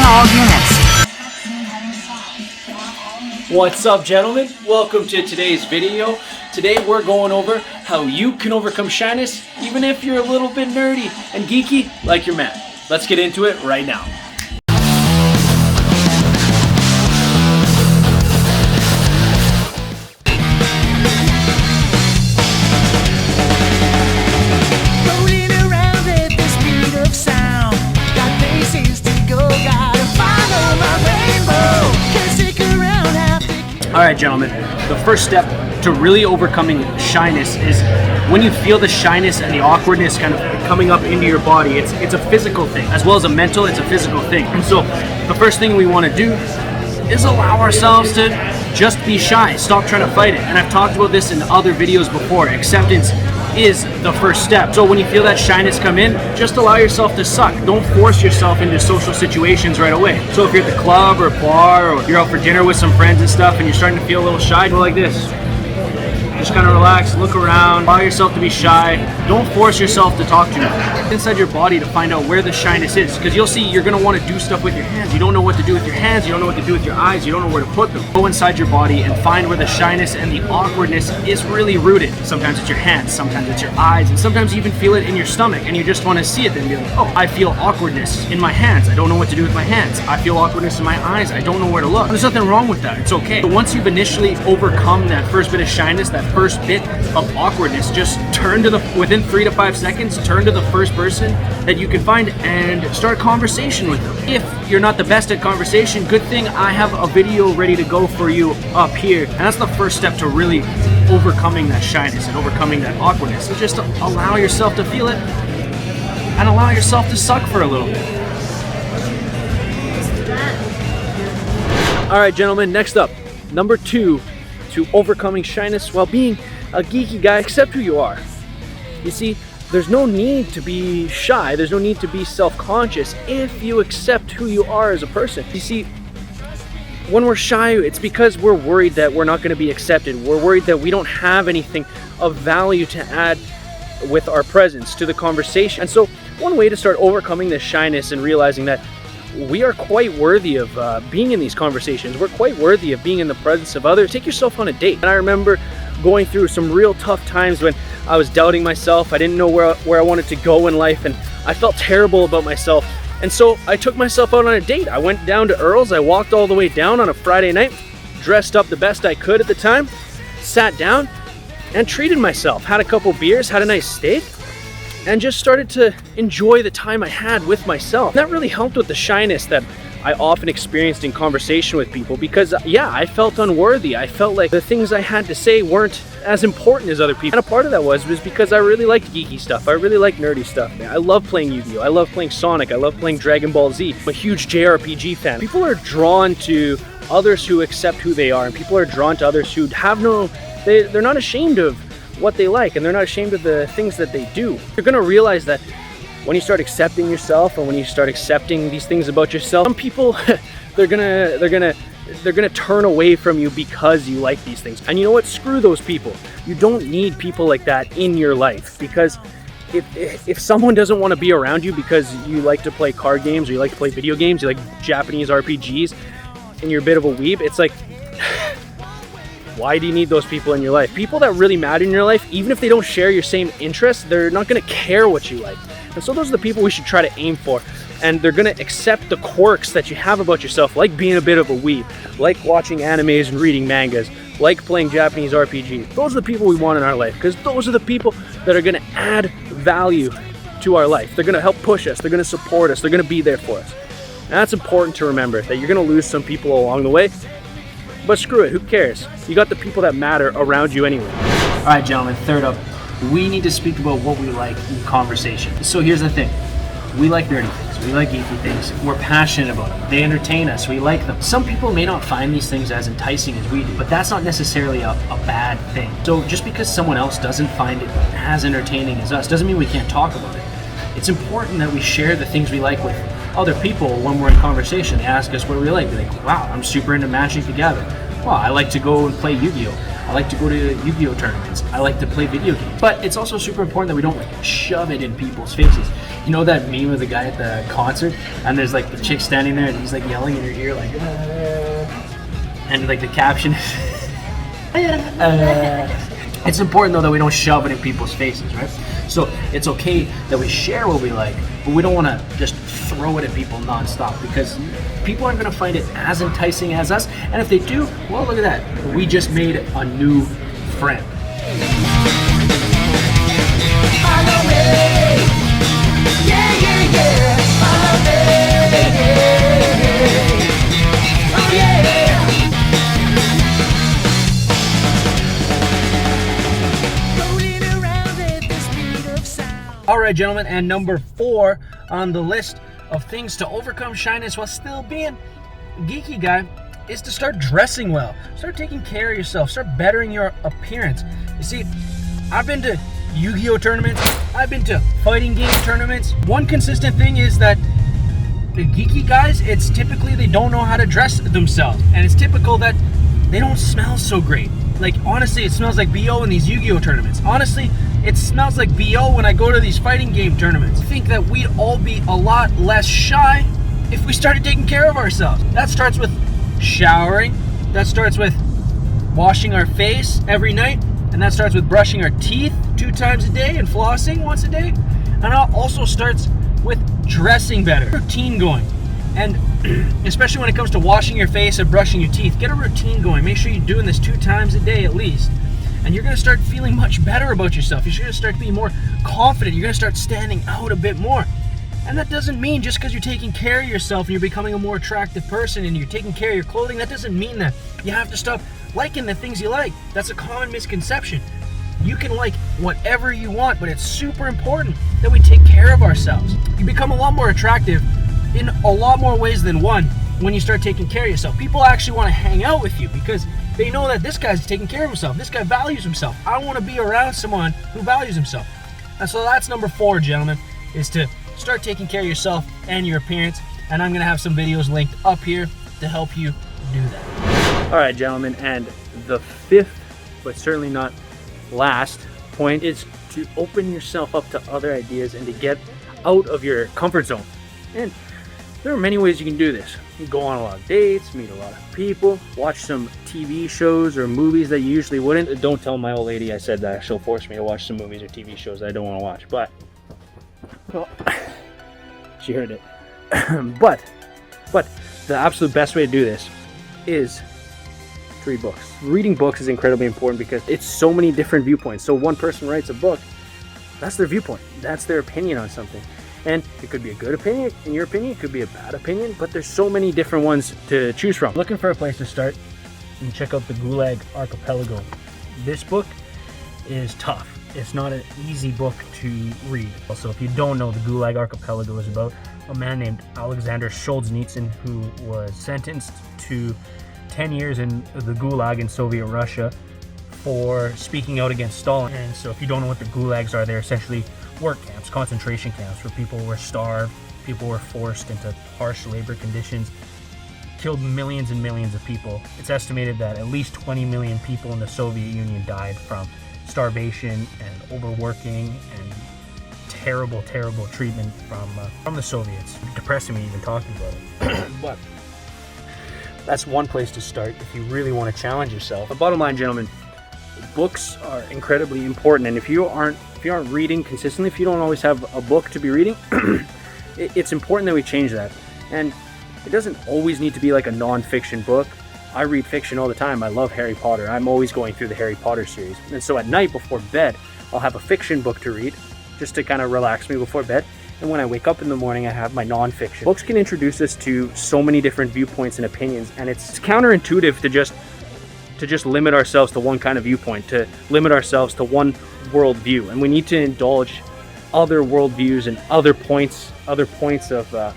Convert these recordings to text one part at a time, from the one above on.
all units. What's up, gentlemen? Welcome to today's video. Today we're going over how you can overcome shyness even if you're a little bit nerdy and geeky like your man. Let's get into it right now. Alright, gentlemen, the first step to really overcoming shyness is when you feel the shyness and the awkwardness kind of coming up into your body. It's a physical thing, as well as a mental, it's a physical thing. And so the first thing we want to do is allow ourselves to just be shy, stop trying to fight it. And I've talked about this in other videos before. Acceptance is the first step. So when you feel that shyness come in, just allow yourself to suck. Don't force yourself into social situations right away. So if you're at the club or bar or you're out for dinner with some friends and stuff and you're starting to feel a little shy, go like this. Just kind of relax, look around, allow yourself to be shy. Don't force yourself to talk too much. Inside your body to find out where the shyness is, because you'll see you're going to want to do stuff with your hands. You don't know what to do with your hands, you don't know what to do with your eyes, you don't know where to put them. Go inside your body and find where the shyness and the awkwardness is really rooted. Sometimes it's your hands, sometimes it's your eyes, and sometimes you even feel it in your stomach and you just want to see it and be like, oh, I feel awkwardness in my hands, I don't know what to do with my hands. I feel awkwardness in my eyes, I don't know where to look. There's nothing wrong with that, it's okay. But once you've initially overcome that first bit of shyness, that first bit of awkwardness, just turn to within 3 to 5 seconds, turn to the first person that you can find and start a conversation with them. If you're not the best at conversation, good thing I have a video ready to go for you up here. And that's the first step to really overcoming that shyness and overcoming that awkwardness. So just allow yourself to feel it and allow yourself to suck for a little bit. All right, gentlemen, next up, number 2 to overcoming shyness while being a geeky guy. Accept who you are. You see, there's no need to be shy, there's no need to be self-conscious if you accept who you are as a person. You see, when we're shy, it's because we're worried that we're not going to be accepted. We're worried that we don't have anything of value to add with our presence to the conversation. And so one way to start overcoming this shyness and realizing that we are quite worthy of being in these conversations, we're quite worthy of being in the presence of others. Take yourself on a date. And I remember going through some real tough times when I was doubting myself. I didn't know where I wanted to go in life, and I felt terrible about myself. And so I took myself out on a date. I went down to Earl's. I walked all the way down on a Friday night, dressed up the best I could at the time, sat down and treated myself, had a couple beers, had a nice steak, and just started to enjoy the time I had with myself. And that really helped with the shyness that I often experienced in conversation with people, because yeah, I felt unworthy. I felt like the things I had to say weren't as important as other people. And a part of that was because I really liked geeky stuff. I really like nerdy stuff. Man, I love playing Yu-Gi-Oh! I love playing Sonic. I love playing Dragon Ball Z. I'm a huge JRPG fan. People are drawn to others who accept who they are, and people are drawn to others who have they're not ashamed of what they like, and they're not ashamed of the things that they do. You're gonna realize that when you start accepting yourself, and when you start accepting these things about yourself, some people they're gonna turn away from you because you like these things. And you know what? Screw those people. You don't need people like that in your life, because if someone doesn't want to be around you because you like to play card games or you like to play video games, you like Japanese RPGs, and you're a bit of a weeb, it's like, why do you need those people in your life? People that really matter in your life, even if they don't share your same interests, they're not going to care what you like. And so those are the people we should try to aim for. And they're going to accept the quirks that you have about yourself, like being a bit of a weeb, like watching animes and reading mangas, like playing Japanese RPGs. Those are the people we want in our life, because those are the people that are going to add value to our life. They're going to help push us, they're going to support us, they're going to be there for us. And that's important to remember, that you're going to lose some people along the way, but screw it, who cares? You got the people that matter around you anyway. All right, gentlemen, third up, we need to speak about what we like in conversation. So here's the thing. We like nerdy things, we like geeky things, we're passionate about them, they entertain us, we like them. Some people may not find these things as enticing as we do, but that's not necessarily a bad thing. So just because someone else doesn't find it as entertaining as us doesn't mean we can't talk about it. It's important that we share the things we like with other people when we're in conversation. They ask us what we like, we're like, wow, I'm super into Magic the Gathering. Well, I like to go and play Yu-Gi-Oh! I like to go to Yu-Gi-Oh tournaments. I like to play video games. But it's also super important that we don't like shove it in people's faces. You know that meme of the guy at the concert, and there's like the chick standing there and he's like yelling in her ear like and like the caption is it's important though that we don't shove it in people's faces, right? So it's okay that we share what we like, but we don't want to just throw it at people nonstop, because people aren't going to find it as enticing as us. And if they do, well, look at that. We just made a new friend. Follow me. Yeah, yeah, yeah. Follow me. Oh, yeah. All right, gentlemen, and number 4 on the list of things to overcome shyness while still being a geeky guy is to start dressing well. Start taking care of yourself. Start bettering your appearance. You see, I've been to Yu-Gi-Oh tournaments. I've been to fighting game tournaments. One consistent thing is that the geeky guys, it's typically they don't know how to dress themselves. And it's typical that they don't smell so great. Like, honestly, it smells like BO in these Yu-Gi-Oh tournaments. Honestly, it smells like BO when I go to these fighting game tournaments. I think that we'd all be a lot less shy if we started taking care of ourselves. That starts with showering. That starts with washing our face every night. And that starts with brushing our teeth 2 times a day and flossing once a day. And it also starts with dressing better. Routine going. And especially when it comes to washing your face and brushing your teeth, get a routine going. Make sure you're doing this 2 times a day at least. And you're going to start feeling much better about yourself. You're going to start being more confident. You're going to start standing out a bit more. And that doesn't mean just because you're taking care of yourself and you're becoming a more attractive person and you're taking care of your clothing, that doesn't mean that you have to stop liking the things you like. That's a common misconception. You can like whatever you want, but it's super important that we take care of ourselves. You become a lot more attractive in a lot more ways than one when you start taking care of yourself. People actually want to hang out with you because they know that this guy's taking care of himself. This guy values himself. I want to be around someone who values himself. And so that's number 4, gentlemen, is to start taking care of yourself and your appearance. And I'm going to have some videos linked up here to help you do that. All right, gentlemen, and the 5th, but certainly not last point, is to open yourself up to other ideas and to get out of your comfort zone. And there are many ways you can do this. You can go on a lot of dates, meet a lot of people, watch some TV shows or movies that you usually wouldn't. Don't tell my old lady I said that. She'll force me to watch some movies or TV shows I don't want to watch, but well, she heard it. but the absolute best way to do this is to read books. Reading books is incredibly important because it's so many different viewpoints. So one person writes a book, that's their viewpoint. That's their opinion on something. And it could be a good opinion, in your opinion, it could be a bad opinion, but there's so many different ones to choose from. Looking for a place to start, and check out the Gulag Archipelago. This book is tough. It's not an easy book to read. Also, if you don't know, the Gulag Archipelago is about a man named Alexander Solzhenitsyn who was sentenced to 10 years in the Gulag in Soviet Russia for speaking out against Stalin. And so if you don't know what the Gulags are, they're essentially work camps, concentration camps, where people were starved, people were forced into harsh labor conditions, killed millions and millions of people. It's estimated that at least 20 million people in the Soviet Union died from starvation and overworking and terrible, terrible treatment from the Soviets. It's depressing me even talking about it. But that's one place to start if you really want to challenge yourself. But bottom line, gentlemen, books are incredibly important, and if you aren't reading consistently, if you don't always have a book to be reading, it's important that we change that. And it doesn't always need to be like a non-fiction book. I read fiction all the time. I love Harry Potter. I'm always going through the Harry Potter series. And so at night before bed, I'll have a fiction book to read just to kind of relax me before bed. And when I wake up in the morning, I have my non-fiction. Books can introduce us to so many different viewpoints and opinions, and it's counterintuitive to just limit ourselves to one kind of viewpoint, to limit ourselves to one worldview. And we need to indulge other worldviews and other points of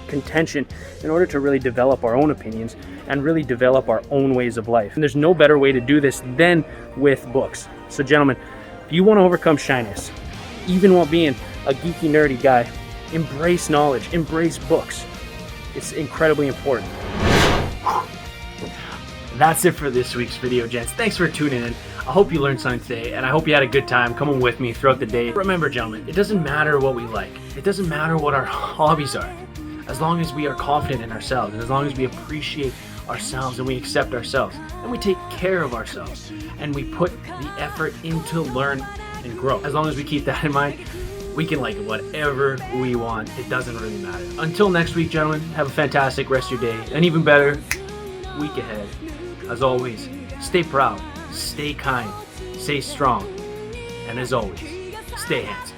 contention in order to really develop our own opinions and really develop our own ways of life. And there's no better way to do this than with books. So gentlemen, if you want to overcome shyness, even while being a geeky, nerdy guy, embrace knowledge, embrace books. It's incredibly important. That's it for this week's video, gents. Thanks for tuning in. I hope you learned something today, and I hope you had a good time coming with me throughout the day. Remember, gentlemen, it doesn't matter what we like. It doesn't matter what our hobbies are. As long as we are confident in ourselves, and as long as we appreciate ourselves and we accept ourselves, and we take care of ourselves, and we put the effort into learn and grow. As long as we keep that in mind, we can like whatever we want. It doesn't really matter. Until next week, gentlemen, have a fantastic rest of your day, and even better, week ahead. As always, stay proud, stay kind, stay strong, and as always, stay handsome.